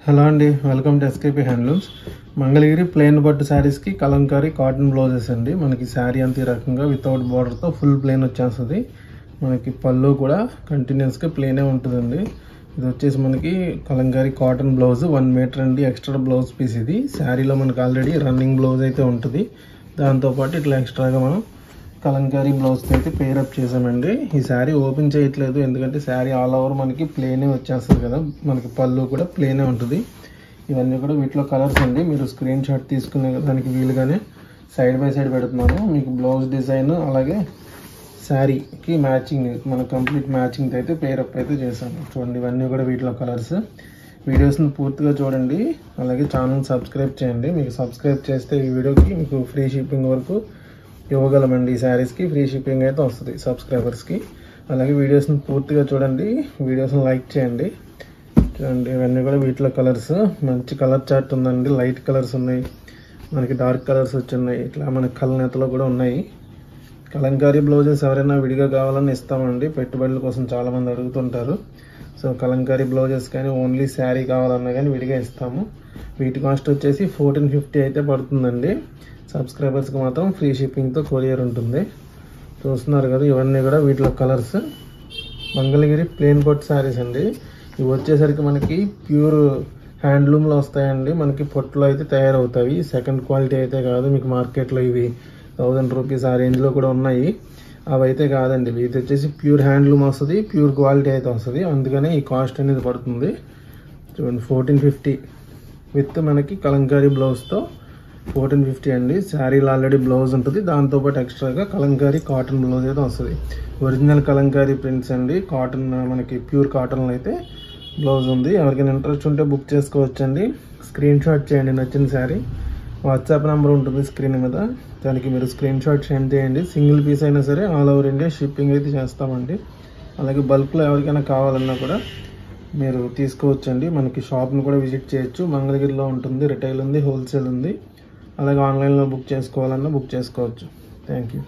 Hello అండి, welcome to SKP handlooms. Mangalagiri plain పట్టు శారీస్కి కలంకారీ కాటన్ బ్లౌజెస్ అండి. మనకి శారీ అంత ఈ రకంగా వితౌట్ బార్డర్తో ఫుల్ ప్లెయిన్ వచ్చేస్తుంది. మనకి పళ్ళు కూడా కంటిన్యూస్గా ప్లెయినే ఉంటుందండి. ఇది వచ్చేసి మనకి కలంకారీ కాటన్ బ్లౌజ్ 1 మీటర్ అండి. ఎక్స్ట్రా బ్లౌజ్ పీస్ ఇది. శారీలో మనకి ఆల్రెడీ రన్నింగ్ బ్లౌజ్ అయితే ఉంటుంది. దాంతోపాటు ఇట్లా ఎక్స్ట్రాగా మనం కలంకారీ బ్లౌజ్తో అయితే పేరప్ చేసామండి. ఈ శారీ ఓపెన్ చేయట్లేదు, ఎందుకంటే శారీ ఆల్ ఓవర్ మనకి ప్లెయినే వచ్చేస్తుంది కదా. మనకి పళ్ళు కూడా ప్లెయినే ఉంటుంది. ఇవన్నీ కూడా వీటిలో కలర్స్ అండి. మీరు స్క్రీన్ షాట్ తీసుకునే దానికి వీలుగానే సైడ్ బై సైడ్ పెడుతున్నాను. మీకు బ్లౌజ్ డిజైన్ అలాగే శారీకి మ్యాచింగ్, మన కంప్లీట్ మ్యాచింగ్ అయితే పేరప్ అయితే చేశాను. చూడండి, ఇవన్నీ కూడా వీటిలో కలర్స్. వీడియోస్ని పూర్తిగా చూడండి, అలాగే ఛానల్ సబ్స్క్రైబ్ చేయండి. మీకు సబ్స్క్రైబ్ చేస్తే ఈ వీడియోకి మీకు ఫ్రీ షిప్పింగ్ వరకు ఇవ్వగలమండి. ఈ శారీస్కి ఫ్రీ షిప్పింగ్ అయితే వస్తుంది సబ్స్క్రైబర్స్కి. అలాగే వీడియోస్ని పూర్తిగా చూడండి, వీడియోస్ని లైక్ చేయండి. చూడండి, ఇవన్నీ కూడా వీటిలో కలర్స్. మంచి కలర్ చార్ట్ ఉందండి. లైట్ కలర్స్ ఉన్నాయి, మనకి డార్క్ కలర్స్ వచ్చున్నాయి. ఇట్లా మనకి కలనేతలో కూడా ఉన్నాయి. కలంకారీ బ్లౌజెస్ ఎవరైనా విడిగా కావాలని ఇస్తామండి. పెట్టుబడుల కోసం చాలామంది అడుగుతుంటారు. సో కలంకారీ బ్లౌజెస్ కానీ ఓన్లీ శారీ కావాలన్నా కానీ విడిగా ఇస్తాము. వీటి కాస్ట్ వచ్చేసి 1450 అయితే పడుతుందండి. సబ్స్క్రైబర్స్కి మాత్రం ఫ్రీ షిప్పింగ్తో కొరియర్ ఉంటుంది. చూస్తున్నారు కదా, ఇవన్నీ కూడా వీటిలో కలర్స్. మంగళగిరి ప్లెయిన్ పట్టు శారీస్ అండి. ఇవి వచ్చేసరికి మనకి ప్యూర్ హ్యాండ్లూమ్లో వస్తాయండి. మనకి పొట్టులో అయితే తయారవుతాయి. సెకండ్ క్వాలిటీ అయితే కాదు. మీకు మార్కెట్లో ఇవి 1000 రూపీస్ ఆ రేంజ్లో కూడా ఉన్నాయి. అవి అయితే కాదండి. ఇది వచ్చేసి ప్యూర్ హ్యాండ్లూమ్ వస్తుంది, ప్యూర్ క్వాలిటీ అయితే వస్తుంది. అందుకనే ఈ కాస్ట్ అనేది పడుతుంది. చూడండి, 1450 విత్ మనకి కలంకారీ బ్లౌజ్తో 1450 అండి. శారీలో ఆల్రెడీ బ్లౌజ్ ఉంటుంది, దాంతోపాటు ఎక్స్ట్రాగా కలంకారీ కాటన్ బ్లౌజ్ అయితే వస్తుంది. ఒరిజినల్ కలంకారీ ప్రింట్స్ అండి. కాటన్, మనకి ప్యూర్ కాటన్లో అయితే బ్లౌజ్ ఉంది. ఎవరికైనా ఇంట్రెస్ట్ ఉంటే బుక్ చేసుకోవచ్చండి. స్క్రీన్ షాట్ చేయండి నచ్చిన శారీ. వాట్సాప్ నెంబర్ ఉంటుంది స్క్రీన్ మీద, దానికి మీరు స్క్రీన్ షాట్ సెండ్ చేయండి. సింగిల్ పీస్ అయినా సరే ఆల్ ఓవర్ ఇండియా షిప్పింగ్ అయితే చేస్తామండి. అలాగే బల్క్లో ఎవరికైనా కావాలన్నా కూడా మీరు తీసుకోవచ్చండి. మనకి షాప్ని కూడా విజిట్ చేయొచ్చు. మంగళగిరిలో ఉంటుంది, రిటైల్ ఉంది, హోల్సేల్ ఉంది. అలాగే ఆన్లైన్లో బుక్ చేసుకోవాలన్నా బుక్ చేసుకోవచ్చు. Thank you.